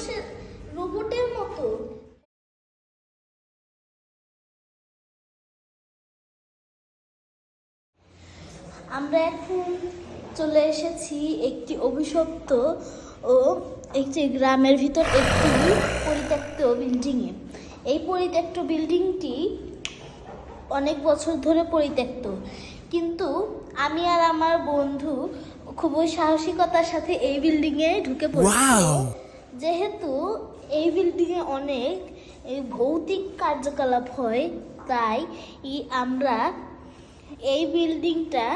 মানুষের রোবটের মতো। আমরা এখন চলে এসেছি একটি অভিশপ্ত ও একটি গ্রামের ভিতর একটি পরিত্যক্ত বিল্ডিংয়ে। এই পরিত্যক্ত বিল্ডিংটি অনেক বছর ধরে পরিত্যক্ত, কিন্তু আমি আর আমার বন্ধু খুবই সাহসিকতার সাথে এই বিল্ডিংয়ে ঢুকে পড়েছি। যেহেতু এই বিল্ডিংয়ে অনেক ভৌতিক কার্যকলাপ হয়, তাই আমরা এই বিল্ডিংটা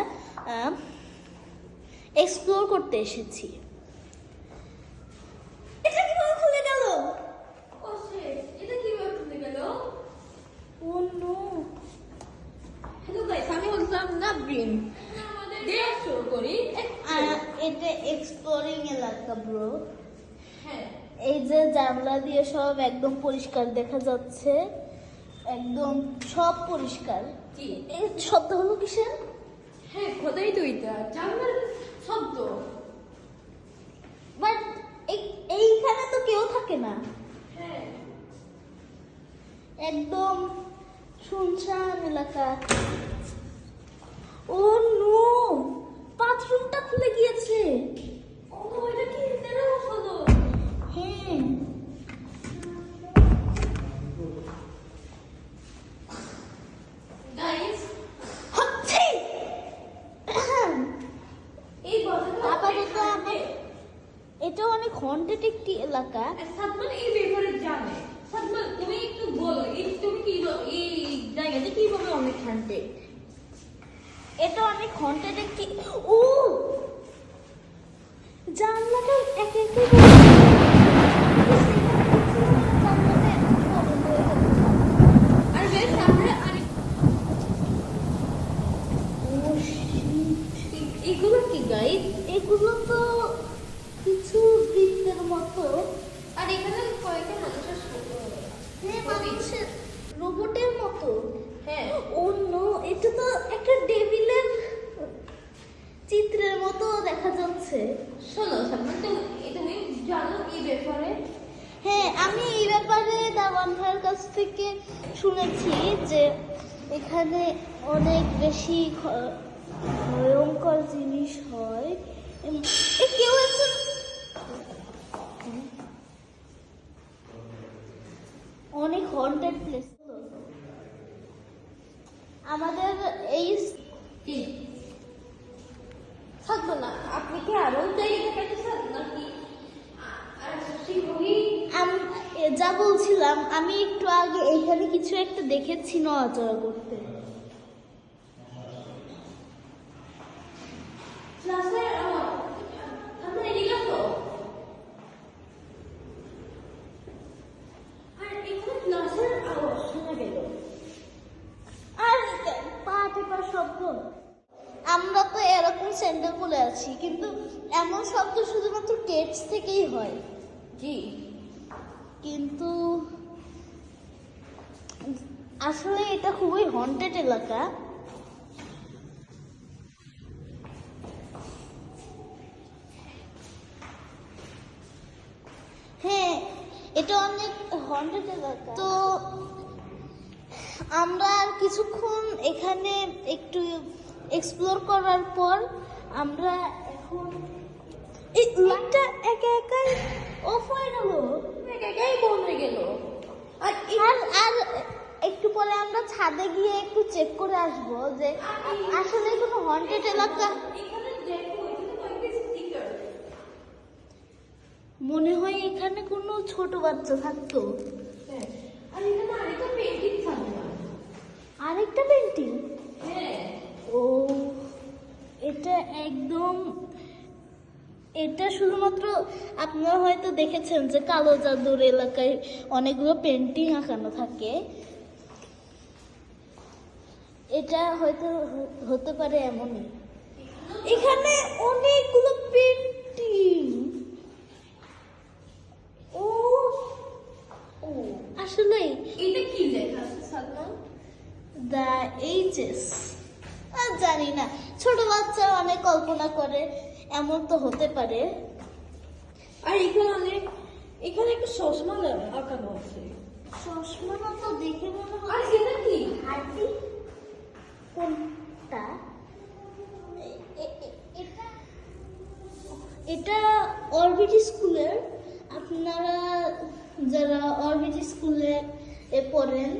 এক্সপ্লোর করতে এসেছি। এটা কিভাবে খুলে গেল? এটা কিভাবে খুলে গেল? ও নো। হ্যালো গাইস, আমি হলাম নাবরিন। দিয়ে শুরু করি। এটা এক্সপ্লোরিং এলাকা ব্রো। হ্যাঁ, এই যে জানলা দিয়ে সব একদম পরিষ্কার দেখা যাচ্ছে, একদম সব পরিষ্কার। কি? এই শব্দ হলো কিসের? হ্যাঁ, খোদাই তো এটা জানলার শব্দ। বাট এইখানে তো কেউ থাকে না, হ্যাঁ, একদম শুনশান এলাকা। ও নো, বাথরুমটা খুলে গিয়েছে। ও এটা কি এরকম হলো? হ্যাঁ, গাইস, হচ্ছে এই কথাটা আপাতত এটা অনেক হন্টেড একটি এলাকা। সাদমান এই ব্যাপারে জানে। সাদমান, তুমি একটু বলো, তুমি কি এই জায়গাতে কিভাবে অনেক শান্তি? এটা অনেক হন্টেড একটি। ও জানলাটা এক এক আর গাইস, আমরা আরেক এগুলো কি গাইস? এগুলো তো কিছু বৃত্তের মতো। আর এখানে কয়েকটা মানুষের মানুষের রোবটের মতো। হ্যাঁ, ও নো, এটা তো একটা ডেভিলের চিত্রের মতো দেখা যাচ্ছে। শোনো সাদমান, তুমি জানো এই ব্যাপারে? হ্যাঁ, আমি এই ব্যাপারে দাওয়ান ভাইয়ের কাছ থেকে শুনেছি যে এখানে অনেক বেশি ভয়ঙ্কর জিনিস হয়। কেউ একজন অনেক হন্টেড প্লেস। আমাদের এই কি থাকবো না? আপনি কি আরো জায়গায় দেখাতে চান নাকি? যা বলছিলাম, আমি একটু আগে এইখানে কিছু একটা দেখেছি নড়াচড়া করতে। আর পা টেপার শব্দ। আমরা তো এরকম সেন্টার বলে আছি, কিন্তু এমন শব্দ শুধুমাত্র টেক্স থেকেই হয়। জি, কিন্তু আসলে এটা খুবই হন্টেড এলাকা। হ্যাঁ, এটা অনেক হন্টেড এলাকা। তো আমরা আর কিছুক্ষণ এখানে একটু এক্সপ্লোর করার পর আমরা এখন এই লাইটটা একা একাই অফ হয়ে গেল। একাই বন্ধ গেল। আর আর একটু পরে আমরা ছাদে গিয়ে একটু চেক করে আসবো যে আসলে কোনো হন্টেড এলাকা। এখানে দেখো, এখানে কয়েকটা স্টিকার। মনে হয় এখানে কোনো ছোট বাচ্চা থাকতো। হ্যাঁ, আর এখানে আরেকটা পেন্টিং থাকবে। আরেকটা পেন্টিং। হ্যাঁ, ও এটা একদম, এটা শুধুমাত্র আপনারা হয়তো দেখেছেন যে কালো জাদুর এলাকায় অনেকগুলো পেন্টিং আঁকানো থাকে। এটা হয়তো হতে পারে এমনই। এখানে অনেকগুলো পেন্টিং। ও ও আসলে এটা কি লেখা আছে সাদমান? The HS. জানি না, ছোট বাচ্চা অনেক কল্পনা করে, এমন তো হতে পারে। আর এখানে একটা লাগানো আছে। চশমা না তো দেখে মনে আর হচ্ছে এটা কি? হাড্ডি কোনটা এটা এটা অরবিট স্কুলের আপনারা যারা অরবিট স্কুলে পড়েন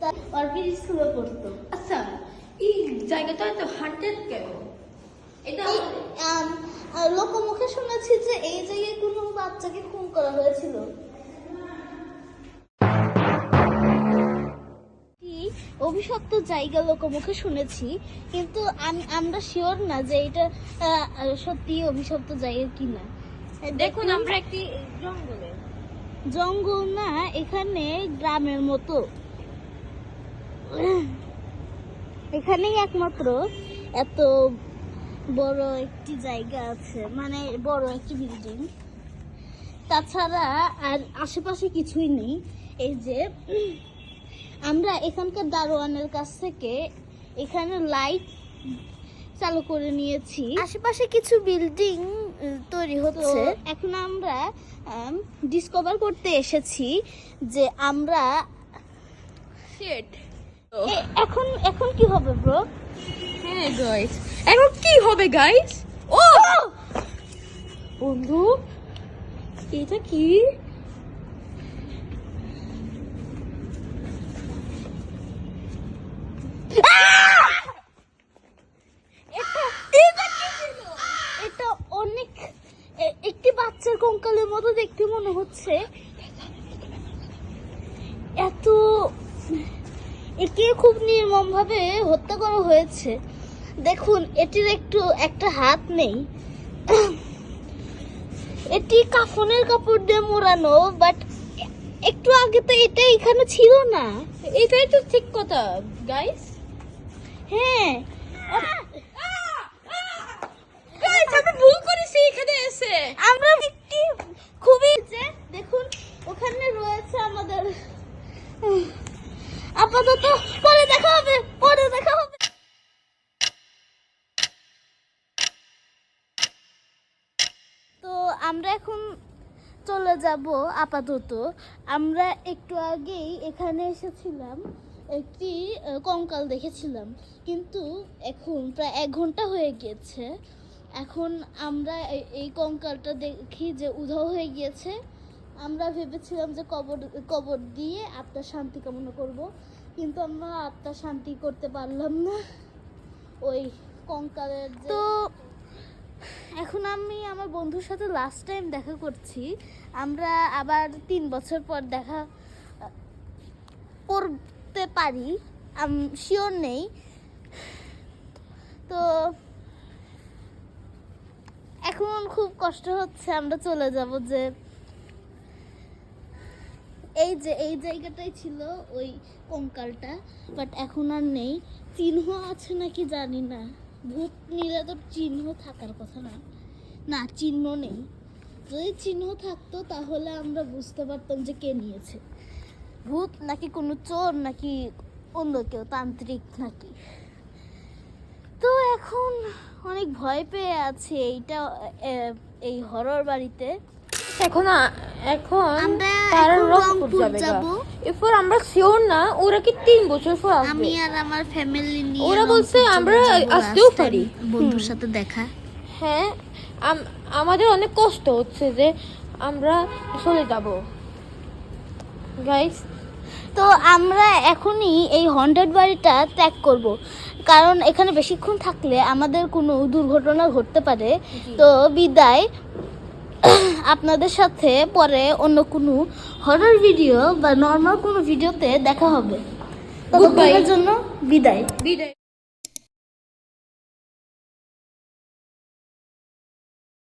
তা অরবিট স্কুলে পড়তো আচ্ছা, এই জায়গাটা এত হান্টেড কেন? এটা লোকমুখে শুনেছি যে এই জায়গায় কোনো বাচ্চাকে খুন করা হয়েছিল। অভিশপ্ত জায়গা লোকমুখে শুনেছি, কিন্তু আমরা শিওর না যে এটা সত্যি অভিশপ্ত জায়গা কিনা। দেখুন আমরা একটি জঙ্গলে। জঙ্গল না, এখানে গ্রামের মতো। এখানেই একমাত্র এত বড় একটি জায়গা আছে, মানে বড় একটি বিল্ডিং। তাছাড়া আর আশেপাশে কিছুই নেই। এই যে আমরা এখানকার দারোয়ানের কাছ থেকে এখানে লাইট চালু করে নিয়েছি। আশেপাশে কিছু বিল্ডিং তৈরি হচ্ছে। এখন আমরা ডিসকভার করতে এসেছি যে আমরা শিট। এখন এখন কি হবে ব্রো? হ্যাঁ গাইস, এখন কি হবে গাইস? ও বন্ধু, এটা কি? এটা অনেক একটি বাচ্চার কঙ্কালের মতো দেখতে মনে হচ্ছে। এত একে খুব নির্মম ভাবে হত্যা করা হয়েছে। দেখুন, এটির একটা হাত নেই। এটি কাফনের কাপড় দিয়ে মোড়ানো, বাট একটু আগে তো এটা এখানে ছিল না। এটাই তো ঠিক কথা গাইস। হ্যাঁ, গাইস আমি ভুল করেছি এখানে এসে। আমরা একটি খুবই যে দেখুন ওখানে রয়েছে আমাদের। আপাতত পরে দেখা হবে। তো আমরা এখন চলে যাব। আপাতত আমরা একটু আগেই এখানে এসেছিলাম, একটি কঙ্কাল দেখেছিলাম, কিন্তু এখন প্রায় 1 ঘন্টা হয়ে গিয়েছে। এখন আমরা এই কঙ্কালটা দেখি যে উধাও হয়ে গিয়েছে। আমরা ভেবেছিলাম যে কবর দিয়ে আত্মার শান্তি কামনা করব, কিন্তু আমরা আত্মার শান্তি করতে পারলাম না ওই কঙ্কালের। তো এখন আমি আমার বন্ধুর সাথে লাস্ট টাইম দেখা করছি। আমরা আবার 3 বছর পর দেখা করতে পারি, আমি শিওর নেই। তো এখন খুব কষ্ট হচ্ছে। আমরা চলে যাব যে এই জায়গাটাই ছিল ওই কঙ্কালটা, বাট এখন আর নেই। চিহ্ন আছে নাকি জানি না। ভূত নিলে তো চিহ্ন থাকার কথা না। না, চিহ্ন নেই। যদি চিহ্ন থাকতো তাহলে আমরা বুঝতে পারতাম যে কে নিয়েছে। ভূত নাকি কোনো চোর নাকি অন্য কেউ, তান্ত্রিক নাকি। তো এখন অনেক ভয় পেয়ে আছে এই হরর বাড়িতে। এখন আমরা তারা এখন রংপুর রংপুর যাবে যাব। এরপর আমরা শিওর না ওরা কি 3 বছর পর আসবে। আমি আর আমার ফ্যামিলি নিয়ে ওরা বলছে রংপুর আমরা চলে যাবো আসতেও last time পারি। বন্ধুর সাথে দেখা। হ্যাঁ, আমাদের অনেক কষ্ট হচ্ছে যে আমরা চলে যাব গাইস। তো আমরা এখনই এই হন্টেড বাড়িটা ত্যাগ করব, কারণ এখানে বেশিক্ষণ থাকলে আমাদের কোনো দুর্ঘটনা ঘটতে পারে। তো বিদায়। আপনাদের সাথে পরে অন্য কোনো হরর ভিডিও বা নর্মাল কোনো ভিডিওতে দেখা হবে। ততক্ষণের জন্য বিদায়।